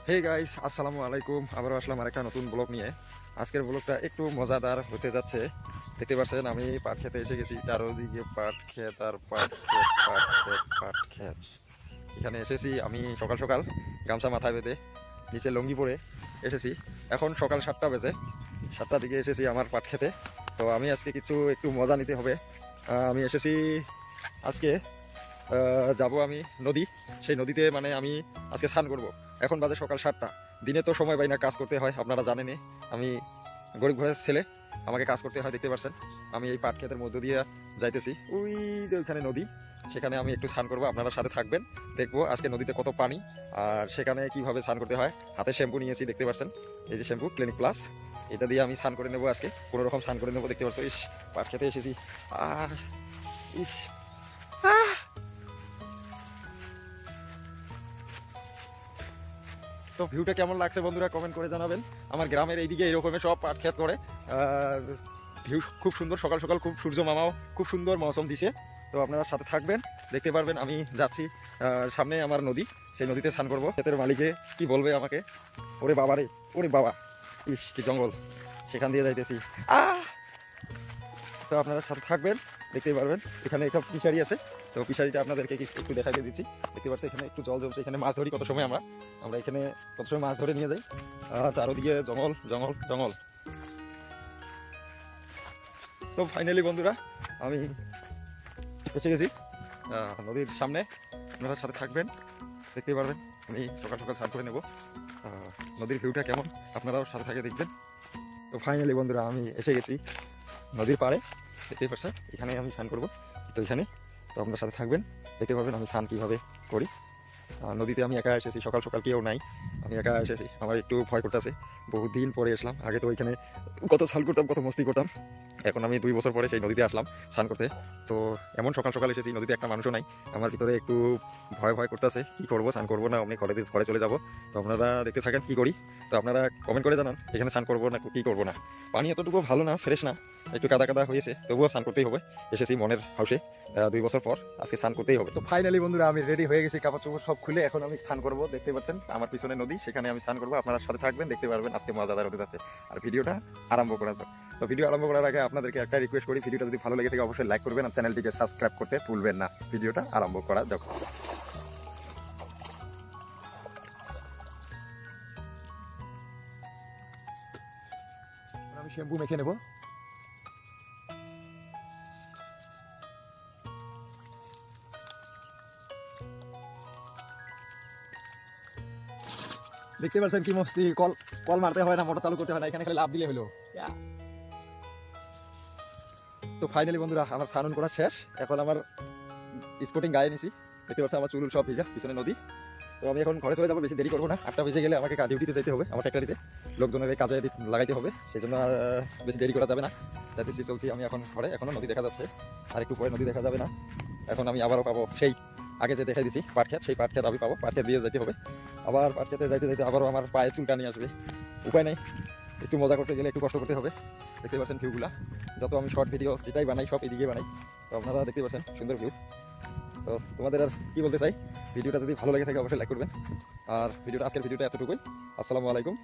Hey guys, আসসালামু আলাইকুম। আবারও আসলাম আরেকটা নতুন ব্লগ নিয়ে। আজকের ব্লগটা একটু মজাদার হতে যাচ্ছে। দেখতে পাচ্ছেন আমি পাট খেতে এসে গেছি। চারোদিকে পাট ক্ষেত আর পাট ক্ষেত, পাট ক্ষেত, পাট ক্ষেত। এখানে এসেছি আমি সকাল সকাল, গামছা মাথায় বেঁধে নিচে লুঙ্গি পরে এসেছি। এখন সকাল 7টা বেজে, 7টার দিকে এসেছি আমার পাট খেতে। তো আমি আজকে একটু মজা নিতে হবে। আমি এসেছি আজকে, যাব আমি নদী। সেই নদীতে মানে আমি আজকে স্নান করব। এখন বাজে সকাল 7টা। দিনে তো সময় পাই না, কাজ করতে হয়, আপনারা জানেনই। আমি গরিব ঘরের ছেলে, আমাকে কাজ করতে হয়। দেখতে পাচ্ছেন আমি এই পাট ক্ষেতের মধ্য দিয়ে যাইতেছি। ওই যে ওইখানে নদী, সেখানে আমি একটু স্নান করবো। আপনারা সাথে থাকবেন, দেখবো আজকে নদীতে কত পানি আর সেখানে কিভাবে স্নান করতে হয়। হাতে শ্যাম্পু নিয়েছি, দেখতে পাচ্ছেন এই যে শ্যাম্পু ক্লিনিক প্লাস, এটা দিয়ে আমি স্নান করে নেবো আজকে। কোনো রকম স্নান করে নেবো। দেখতে পাচ্ছ, ইস পাট খেতে এসেছি। আর ইস তো ভিউটা কেমন লাগছে বন্ধুরা কমেন্ট করে জানাবেন। আমার গ্রামের এইদিকে এরকমের সব পাট ক্ষেত করে। আর ভিউ খুব সুন্দর, সকাল সকাল খুব সূর্য মামাও খুব সুন্দর মৌসুম দিছে। তো আপনারা সাথে থাকবেন, দেখতে পারবেন। আমি যাচ্ছি, সামনে আমার নদী, সেই নদীতে স্নান করবো। ক্ষেতের মালিকে কি বলবে আমাকে, ওরে বাবা রে, ওরে বাবা, ইস কি জঙ্গল, সেখান দিয়ে যাইতেছি। তো আপনারা সাথে থাকবেন, দেখতেই পারবেন। এখানে একটা ফিশারি আছে, তো ফিশারিটা আপনাদেরকে একটু দেখাতে দিচ্ছি। দেখতে পাচ্ছি এখানে একটু জল জমছে। এখানে মাছ ধরি কত সময়, আমরা এখানে কত সময় মাছ ধরে নিয়ে যাই। চারোদিকে জঙ্গল জঙ্গল জঙ্গল। তো ফাইনালি বন্ধুরা আমি এসে গেছি নদীর সামনে। আপনারা সাথে থাকবেন, দেখতেই পারবেন। আমি সকাল সকাল স্নান করে নেব। নদীর ভিউটা কেমন আপনারাও সাথে থাকে দেখবেন। তো ফাইনালি বন্ধুরা আমি এসে গেছি নদীর পাড়ে, দেখতেই পাচ্ছেন। এখানে আমি স্নান করবো। তো এখানে, তো আপনার সাথে থাকবেন, দেখতে পাবেন আমি স্নান কীভাবে করি। নদীতে আমি একা এসেছি, সকাল সকাল কেউ নাই, আমি একা এসেছি। আমার একটু ভয় করতেছে, বহুদিন পরে আসলাম। আগে তো ওইখানে কত স্নান করতাম, কত মস্তি করতাম। এখন আমি 2 বছর পরে সেই নদীতে আসলাম স্নান করতে। তো এমন সকাল সকাল এসেছি, নদীতে একটা মানুষও নাই। আমার ভিতরে একটু ভয় ভয় করতেছে, কী করবো, স্নান করবো না অমনি ঘরে চলে যাব। তো আপনারা দেখতে থাকেন কী করি। তো আপনারা কমেন্ট করে জানান এখানে স্নান করবো না কী করবো না। পানি এতটুকু ভালো না, ফ্রেশ না, একটু কাদা কাদা হয়েছে, তবুও স্নান করতেই হবে। এসেছি মনের হাউসে, 2 বছর পর আজকে স্নান করতেই হবে। তো ফাইনালি বন্ধুরা আমি রেডি হয়ে গেছি, কাপড় চোপড় সব খুলে এখন আমি স্নান করবো। দেখতে পাচ্ছেন আমার পিছনে নদী, সেখানে আমি স্নান করবো। আপনারা সাথে থাকবেন, দেখতে পারবেন আজকে মজাদার হতে যাচ্ছে। আর ভিডিওটা আরম্ভ করা যাক। তো ভিডিও আরম্ভ করার আগে আপনাদেরকে একটা রিকোয়েস্ট করি, ভিডিওটা যদি ভালো লেগে থাকে অবশ্যই লাইক করবেন আর চ্যানেলটিকে সাবস্ক্রাইব করতে ভুলবেন না। ভিডিওটা আরম্ভ করা যাক। আমি শ্যাম্পু মেখে নেব। দেখতে পাচ্ছেন কি মস্তি, কল কল মারতে হয় না, মোটর চালু করতে হয় না, এখানে খালি লাভ দিলে হলো। তো ফাইনালি বন্ধুরা আমার স্নান করা শেষ। এখন আমার স্পোর্টিং গায়ে নিছি, দেখতে পাচ্ছেন আমার চুল সব ভিজা, পিছনে নদী। তো আমি এখন ঘরে চলে যাবো, বেশি দেরি করবো না। 8টা বেজে গেলে আমাকে ডিউটিতে যেতে হবে, আমার ফ্যাক্টরিতে লোকজনের এই কাজে লাগাইতে হবে। সেই জন্য আর বেশি দেরি করা যাবে না। যাইতেছি, চলছি আমি এখন ঘরে। এখনও নদী দেখা যাচ্ছে, আর একটু পরে নদী দেখা যাবে না। এখন আমি আবারও পাবো সেই আগে যে দেখাই দিছি পাট খেত, সেই পাট খেত আমি পাবো। পাট খেত দিয়ে যেতে হবে। আবার পাট খেতে যাইতে যাইতে আবারও আমার পায়ে চুলকানি আসবে, উপায় নেই। একটু মজা করতে গেলে একটু কষ্ট করতে হবে। দেখতে পাচ্ছেন ভিউগুলা, যত আমি শর্ট ভিডিও যেটাই বানাই সব এদিকে বানাই। তো আপনারা দেখতে পাচ্ছেন সুন্দর ভিউ। তো তোমাদের আর কি বলতে চাই, ভিডিওটা যদি ভালো লেগে থাকে অবশ্যই লাইক করবেন। আর আজকের ভিডিওটা এতটুকুই। আসসালামু আলাইকুম।